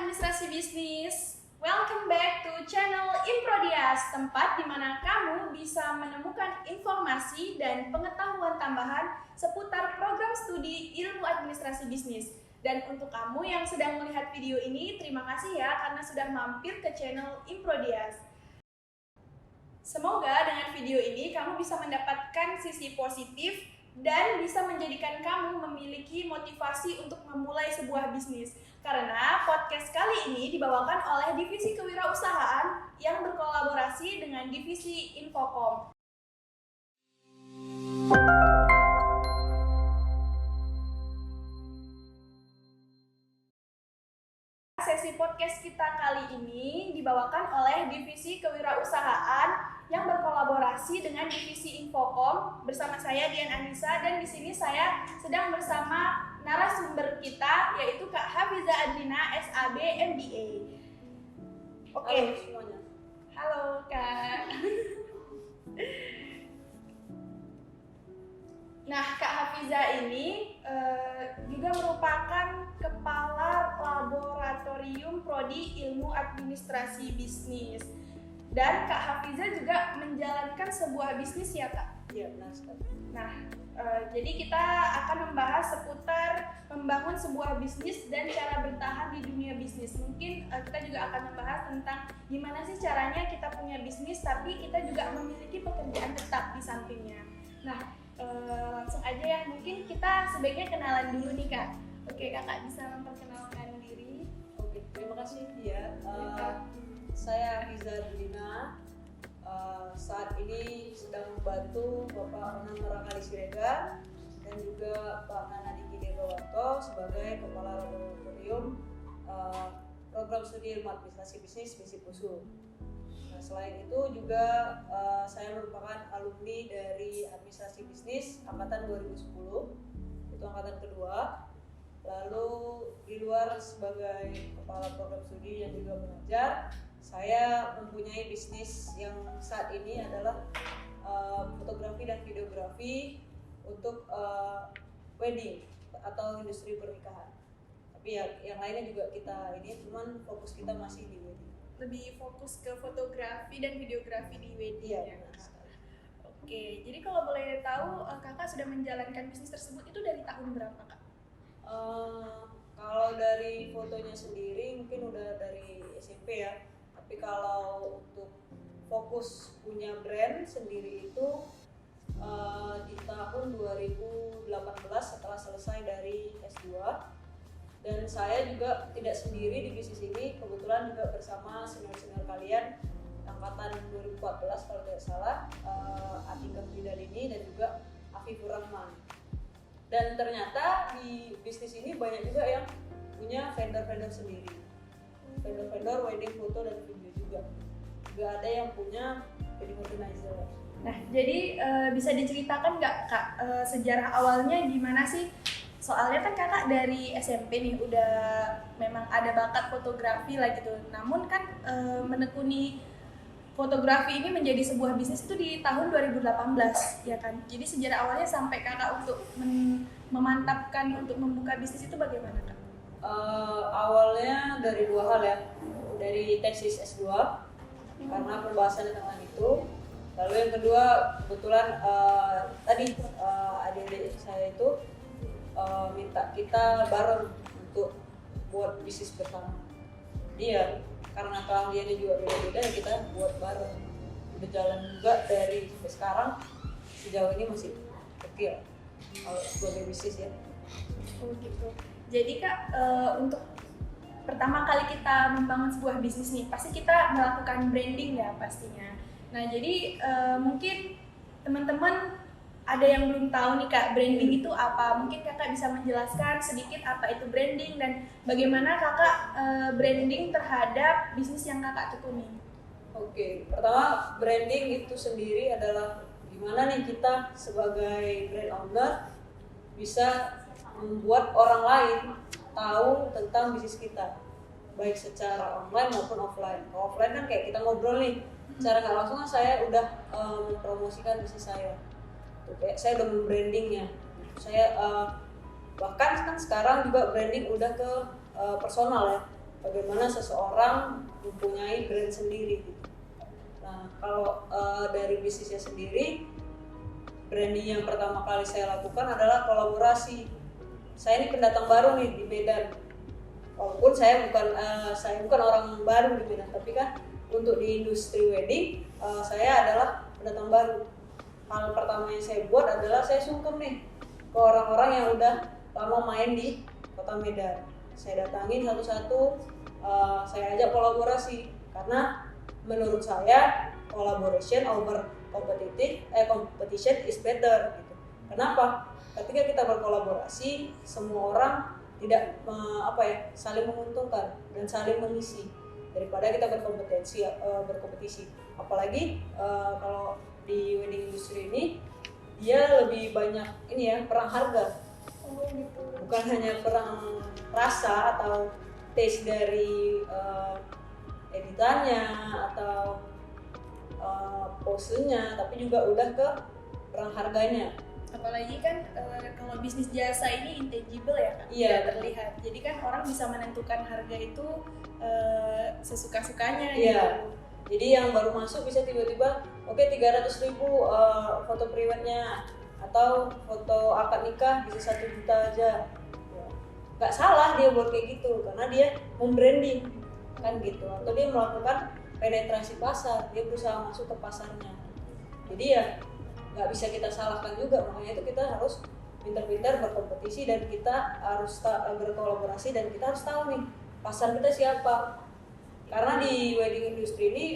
Administrasi Bisnis. Welcome back to channel Improdias, tempat di mana kamu bisa menemukan informasi dan pengetahuan tambahan seputar program studi ilmu administrasi bisnis. Dan untuk kamu yang sedang melihat video ini, terima kasih ya karena sudah mampir ke channel Improdias. Semoga dengan video ini kamu bisa mendapatkan sisi positif dan bisa menjadikan kamu memiliki motivasi untuk memulai sebuah bisnis. Karena podcast kali ini dibawakan oleh Divisi Kewirausahaan yang berkolaborasi dengan Divisi Infocom. Sesi podcast kita kali ini dibawakan oleh Divisi Kewirausahaan yang berkolaborasi dengan Divisi Infocom bersama saya Dian Anissa, dan di sini saya sedang bersama narasumber kita yaitu Kak Hafiza Adlina SAB MBA. Oke. Halo semuanya. Halo Kak. Nah, Kak Hafiza ini juga merupakan Kepala Laboratorium Prodi Ilmu Administrasi Bisnis. Dan Kak Hafiza juga menjalankan sebuah bisnis ya Kak? Iya, benar sekali. Nah, jadi kita akan membahas seputar membangun sebuah bisnis dan cara bertahan di dunia bisnis. Mungkin kita juga akan membahas tentang gimana sih caranya kita punya bisnis tapi kita juga memiliki pekerjaan tetap di sampingnya. Nah, langsung aja ya, mungkin kita sebaiknya kenalan dulu nih Kak. Oke, Kakak bisa memperkenalkan diri. Oke, terima kasih Dian. Saya Hafiza Adlina. Saat ini sedang membantu Bapak Anang Rakali Siregar dan juga Pak Nana Diki Degawanto sebagai Kepala Laboratorium Program Studi Ilmu Administrasi Bisnis Misi Pusu. Nah, selain itu juga saya merupakan alumni dari Administrasi Bisnis angkatan 2010, itu angkatan kedua. Lalu di luar sebagai kepala program studi dan juga pengajar, saya mempunyai bisnis yang saat ini adalah fotografi dan videografi untuk wedding atau industri pernikahan. Tapi ya yang lainnya juga kita ini, cuman fokus kita masih di wedding. Lebih fokus ke fotografi dan videografi di wedding Iya, ya benar Kak? sekali. Oke, jadi kalau boleh tahu Kakak sudah menjalankan bisnis tersebut itu dari tahun berapa Kak? Kalau dari fotonya sendiri mungkin udah dari SMP ya. Tapi kalau untuk fokus punya brand sendiri itu di tahun 2018 setelah selesai dari S2. Dan saya juga tidak sendiri di bisnis ini, kebetulan juga bersama senior-senior kalian angkatan 2014 kalau tidak salah, Atika Fridalini dan juga Afifur Rahman. Dan ternyata di bisnis ini banyak juga yang punya vendor-vendor sendiri, vendor-vendor wedding foto dan video juga ada yang punya wedding organizer. Nah, jadi bisa diceritakan nggak Kak sejarah awalnya gimana sih? Soalnya kan Kakak dari SMP nih udah memang ada bakat fotografi lah gitu. Namun kan menekuni fotografi ini menjadi sebuah bisnis itu di tahun 2018 ya kan. Jadi sejarah awalnya sampai Kakak untuk memantapkan untuk membuka bisnis itu bagaimana Kak? Awalnya dari dua hal ya. Dari tesis S2 karena pembahasannya tentang itu. Lalu yang kedua kebetulan tadi adik-adik saya itu minta kita bareng untuk buat bisnis bersama. Dia karena keahliannya juga beda-beda ya kita buat bareng. Udah jalan juga dari sampai sekarang, sejauh ini masih kecil kalau sebagai bisnis ya. Oh gitu. Jadi Kak, untuk pertama kali kita membangun sebuah bisnis nih, pasti kita melakukan branding ya pastinya. Nah jadi mungkin teman-teman ada yang belum tahu nih Kak, branding itu apa? Mungkin Kakak bisa menjelaskan sedikit apa itu branding dan bagaimana Kakak branding terhadap bisnis yang Kakak tekuni. Oke, pertama branding itu sendiri adalah gimana nih kita sebagai brand owner bisa membuat orang lain tahu tentang bisnis kita, baik secara online maupun offline. Kalau offline kan kayak kita ngobrol nih, secara nggak langsung kan saya udah mempromosikan bisnis saya. Saya udah membrandingnya. Saya bahkan kan sekarang juga branding udah ke personal ya. bagaimana seseorang mempunyai brand sendiri gitu. Nah, kalau dari bisnisnya sendiri, branding yang pertama kali saya lakukan adalah kolaborasi. Saya ini pendatang baru nih di Medan. Walaupun saya bukan orang baru di Medan, tapi kan untuk di industri wedding saya adalah pendatang baru. Hal pertama yang saya buat adalah saya sungkem nih ke orang-orang yang udah lama main di Kota Medan. Saya datangin satu-satu, saya ajak kolaborasi karena menurut saya collaboration over competition is better gitu. Kenapa? Ketika kita berkolaborasi, semua orang tidak saling menguntungkan dan saling mengisi daripada kita berkompetisi. Apalagi kalau di wedding industry ini dia lebih banyak perang harga. Oh gitu. Bukan hanya perang rasa atau taste dari editannya atau posenya, tapi juga udah ke perang harganya. Apalagi kan kalau bisnis jasa ini intangible ya Kak, Iya, tidak terlihat. Jadi kan orang bisa menentukan harga itu sesuka-sukanya Iya. gitu. Jadi yang baru masuk bisa tiba-tiba 300.000 foto prewednya, atau foto akad nikah bisa 1 juta aja. Ya. Gak salah dia buat kayak gitu karena dia membranding kan gitu, atau dia melakukan penetrasi pasar, dia berusaha masuk ke pasarnya. Jadi ya nggak bisa kita salahkan juga, makanya itu kita harus pintar-pintar berkompetisi dan kita harus berkolaborasi dan kita harus tahu nih pasar kita siapa. Karena di wedding industry ini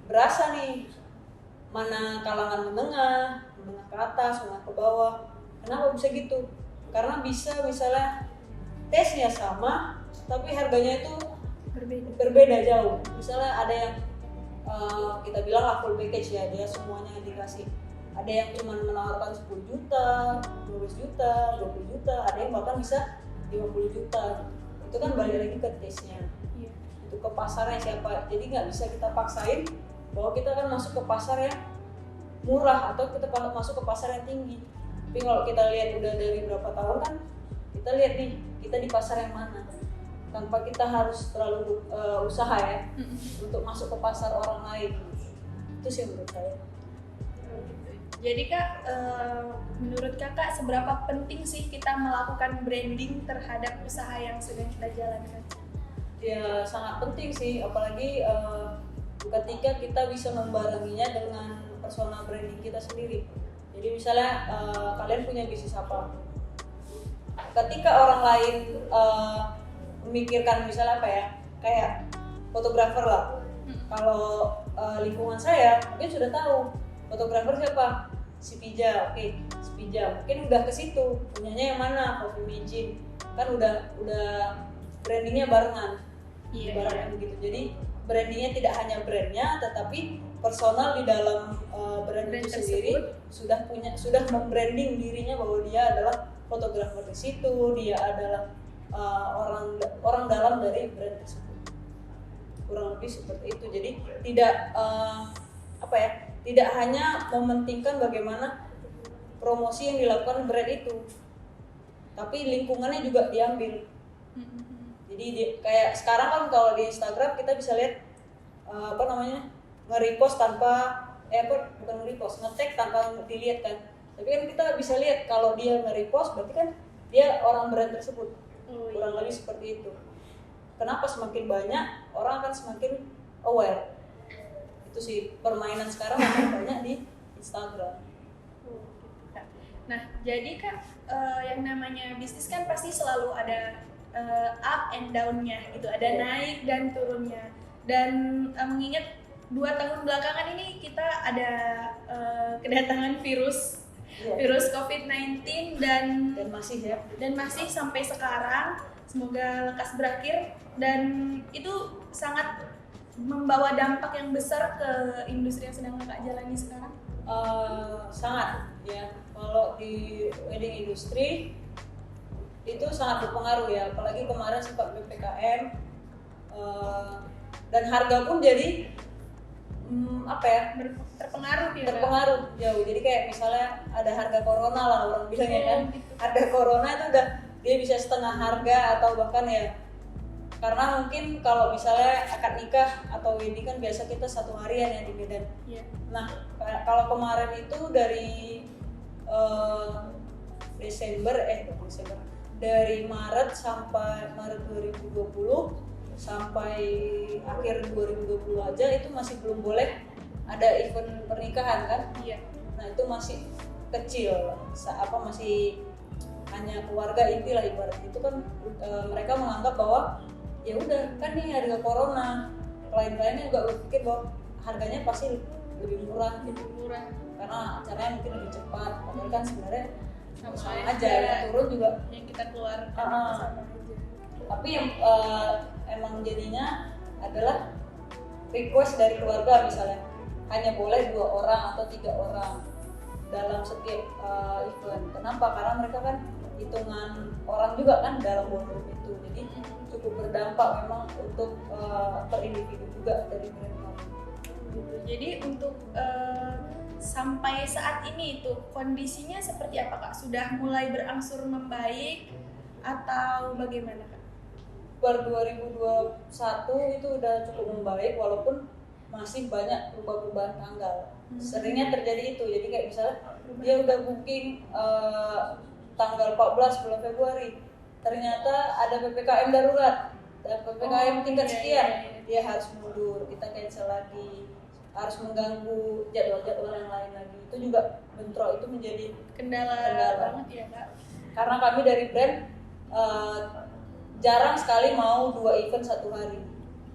berasa nih mana kalangan menengah ke atas, menengah ke bawah. Kenapa bisa gitu? Karena bisa misalnya tesnya sama tapi harganya itu berbeda jauh. Misalnya ada yang kita bilang full package ya, dia semuanya dikasih. Ada yang cuma menawarkan 10 juta, 12 juta, 20 juta, ada yang bahkan bisa 50 juta. Itu kan balik lagi ke taste-nya. Iya. Itu ke pasarnya siapa. Jadi nggak bisa kita paksain bahwa kita kan masuk ke pasar yang murah atau kita masuk ke pasar yang tinggi. Tapi kalau kita lihat udah dari berapa tahun kan, kita lihat nih kita di pasar yang mana. Tanpa kita harus terlalu usaha ya untuk masuk ke pasar orang lain. Itu sih menurut saya. Jadi Kak, menurut Kakak seberapa penting sih kita melakukan branding terhadap usaha yang sedang kita jalankan? Ya sangat penting sih, apalagi ketika kita bisa membarenginya dengan persona branding kita sendiri. Jadi misalnya kalian punya bisnis apa, ketika orang lain memikirkan misalnya kayak fotografer lah. Kalau lingkungan saya mungkin sudah tahu fotografer siapa, si Pija, si Pija mungkin udah ke situ, punyanya yang mana, Coffee Mijin, kan udah brandingnya barengan, ibaratnya begitu. Jadi brandingnya tidak hanya brandnya, tetapi personal di dalam brand itu sendiri sudah membranding dirinya bahwa dia adalah fotografer di situ, dia adalah orang dalam dari brand tersebut. Kurang lebih seperti itu. Jadi tidak hanya mementingkan bagaimana promosi yang dilakukan brand itu, tapi lingkungannya juga diambil. Jadi kayak sekarang kan kalau di Instagram kita bisa lihat nge-repost tanpa bukan nge-repost, nge-tag tanpa dilihat kan. Tapi kan kita bisa lihat kalau dia nge-repost berarti kan dia orang brand tersebut. Kurang lebih seperti itu. Kenapa semakin banyak orang akan semakin aware. Itu sih permainan sekarang yang banyak di Instagram. Nah, jadi kan yang namanya bisnis kan pasti selalu ada up and down-nya gitu, ada naik dan turunnya. Dan mengingat 2 tahun belakangan ini kita ada kedatangan virus COVID-19 dan masih sampai sekarang. Semoga lekas berakhir, dan itu sangat membawa dampak yang besar ke industri yang sedang Kakak jalani sekarang. Sangat ya, kalau di wedding industry itu sangat berpengaruh ya, apalagi kemarin sempat PPKM dan harga pun jadi terpengaruh jauh. Jadi kayak misalnya ada harga corona lah orang bilangnya kan, harga corona itu udah dia bisa setengah harga atau bahkan ya Karena mungkin kalau misalnya akad nikah atau wedding kan biasa kita 1 harian ya di Medan. Iya. Nah, kalau kemarin itu dari Desember dari Maret sampai Maret 2020 sampai akhir 2020 aja itu masih belum boleh ada event pernikahan kan? Iya. Nah, itu masih kecil, masih hanya keluarga inti lah ibaratnya. Itu kan mereka menganggap bahwa ya udah kan nih harga corona, klien-kliennya juga berpikir bahwa harganya pasti lebih murah gitu. Murah. Karena acaranya mungkin lebih cepat, padahal kan sebenarnya sama Sama aja ya, turun juga yang kita keluarkan sama aja. tapi yang emang jadinya adalah request dari keluarga, misalnya hanya boleh 2 orang atau 3 orang dalam setiap event. Kenapa? Karena mereka kan hitungan orang juga kan dalam ballroom itu, jadi cukup berdampak memang untuk per individu juga dari mereka. Jadi untuk sampai saat ini itu kondisinya seperti apa Kak? Sudah mulai berangsur membaik atau bagaimana Kak? Per 2021 itu udah cukup membaik walaupun masih banyak perubahan tanggal. Seringnya terjadi itu, jadi kayak misalnya dia udah booking tanggal 14 bulan Februari, ternyata ada PPKM darurat dan PPKM tingkat sekian, dia harus mundur, kita cancel lagi, harus mengganggu jadwal-jadwal yang lain lagi. Itu juga bentrok, itu menjadi kendala banget ya Kak. Karena kami dari brand jarang sekali mau 2 event 1 hari.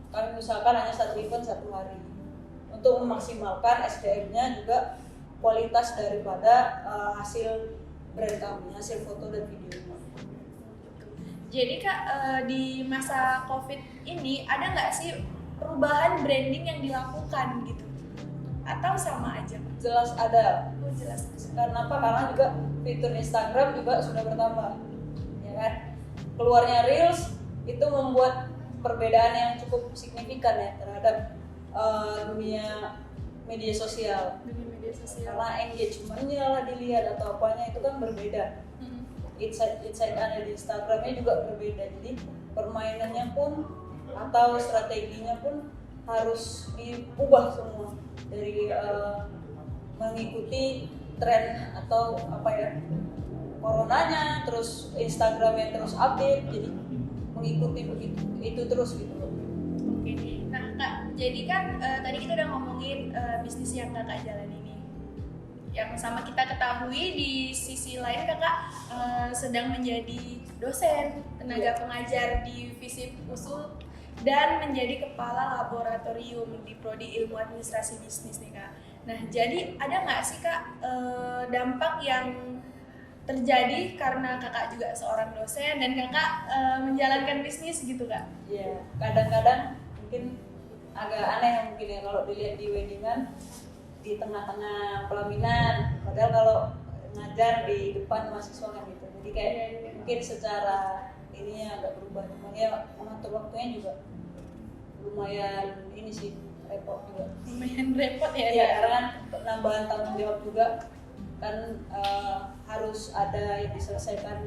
Kami usahakan hanya 1 event 1 hari untuk memaksimalkan SDM-nya juga kualitas daripada hasil brand kami, hasil foto dan video. Jadi Kak, di masa COVID ini ada nggak sih perubahan branding yang dilakukan gitu? Atau sama aja Kak? Jelas ada. Oh, jelas. Karena apa? Karena juga fitur Instagram juga sudah bertambah, ya kan? Keluarnya Reels itu membuat perbedaan yang cukup signifikan ya terhadap dunia media sosial. Karena engagement-nya lah dilihat atau apanya itu kan berbeda. Insight ada di Instagramnya juga berbeda, jadi permainannya pun atau strateginya pun harus diubah semua dari mengikuti tren atau apa ya, coronanya, terus Instagram yang terus update, jadi mengikuti begitu itu terus gitu. Oke, nah Kak, jadi kan tadi kita udah ngomongin bisnis yang Kakak jalan ini. Yang sama kita ketahui di sisi lain Kakak sedang menjadi dosen, tenaga pengajar di FISIP USU dan menjadi kepala laboratorium di Prodi Ilmu Administrasi Bisnis nih Kak. Nah, jadi ada nggak sih Kak dampak yang terjadi karena Kakak juga seorang dosen dan Kakak menjalankan bisnis gitu Kak? Iya, kadang-kadang mungkin agak aneh mungkin ya kalau dilihat di weddingan di tengah-tengah pelaminan, padahal kalau ngajar di depan mahasiswa kan gitu. Jadi kayak mungkin secara ininya agak berubah, cuman ya mengatur waktunya juga lumayan ini sih, repot juga. Lumayan repot ya? Iya, karena kan penambahan tanggung jawab juga kan harus ada yang diselesaikan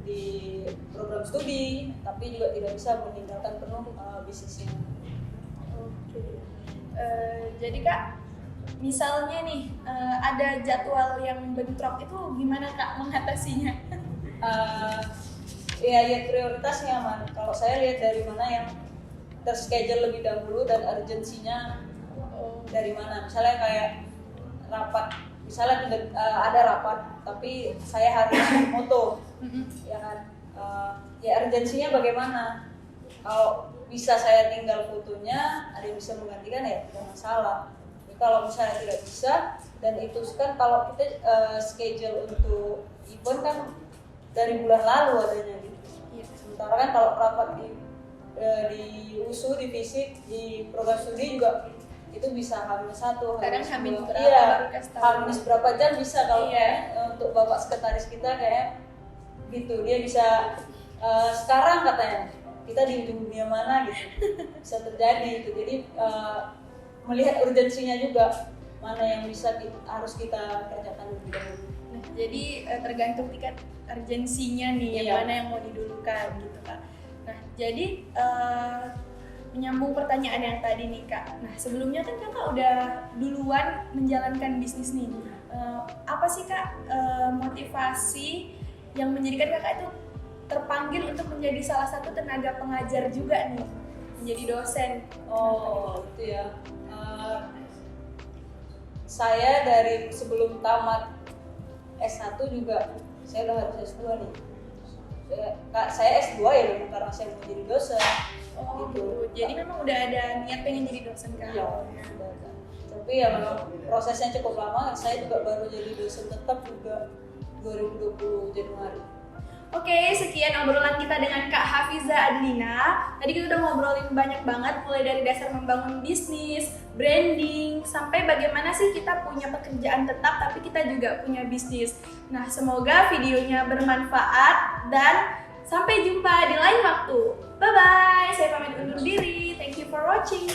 di program studi, tapi juga tidak bisa meninggalkan penuh bisnisnya. Oke. Jadi Kak, misalnya nih ada jadwal yang bentrok, itu gimana Kak mengatasinya? Ya lihat prioritasnya Man. Kalau saya lihat dari mana yang terschedule lebih dahulu dan urgensinya dari mana. Misalnya kayak rapat, misalnya ada rapat tapi saya harus moto, ya kan? Ya urgensinya bagaimana? Kalau bisa saya tinggal fotonya, ada yang bisa menggantikan ya tidak masalah. Kalau misalnya tidak bisa, dan itu kan kalau kita schedule untuk event kan dari bulan lalu adanya gitu. Sementara kan kalau rapat di USU, di FISIP, di program studi juga itu bisa H-1, kadang H-2, iya, H-berapa jam bisa kalau untuk bapak sekretaris kita kayak gitu, dia bisa sekarang katanya kita di ujung dunia mana gitu, bisa terjadi itu. Jadi melihat urgensinya juga mana yang bisa harus kita kerjakan lebih dahulu. Nah, jadi tergantung tingkat urgensinya nih, yang mana yang mau didulukan gitu Kak. Nah, Jadi menyambung pertanyaan yang tadi nih Kak. Nah sebelumnya kan Kakak udah duluan menjalankan bisnis nih. Apa sih Kak motivasi yang menjadikan Kakak itu terpanggil untuk menjadi salah satu tenaga pengajar juga nih, menjadi dosen? Oh itu ya. Saya dari sebelum tamat S1 juga saya udah harus S2 nih. Saya S2 ya memang karena saya mau jadi dosen. Oh gitu. Jadi memang udah ada niat pengen jadi dosen Kak? Iya, sudah ada. Tapi ya memang prosesnya cukup lama. Saya juga baru jadi dosen tetap juga 2020 Januari. Oke, sekian obrolan kita dengan Kak Hafiza Adlina. Tadi kita udah ngobrolin banyak banget, mulai dari dasar membangun bisnis, branding, sampai bagaimana sih kita punya pekerjaan tetap tapi kita juga punya bisnis. Nah, semoga videonya bermanfaat dan sampai jumpa di lain waktu. Bye-bye, saya pamit undur diri. Thank you for watching.